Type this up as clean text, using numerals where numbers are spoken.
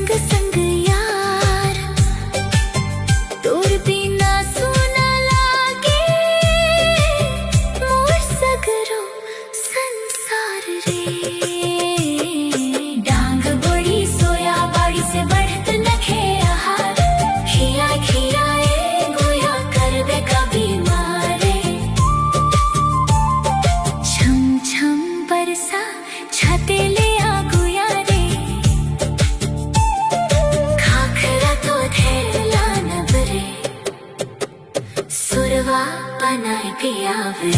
संग संग यार तोर बिना सुना लागे मोर सगरो संसार रे। डांग बड़ी सोया बाड़ी से बढ़त नखे आहार खिया खिया ए गोया करबे कभी मारे। छम छम बरसा छाते ले आ गोया रे खाखरा तो धेला नबरे सुरवा बनाए पियावे।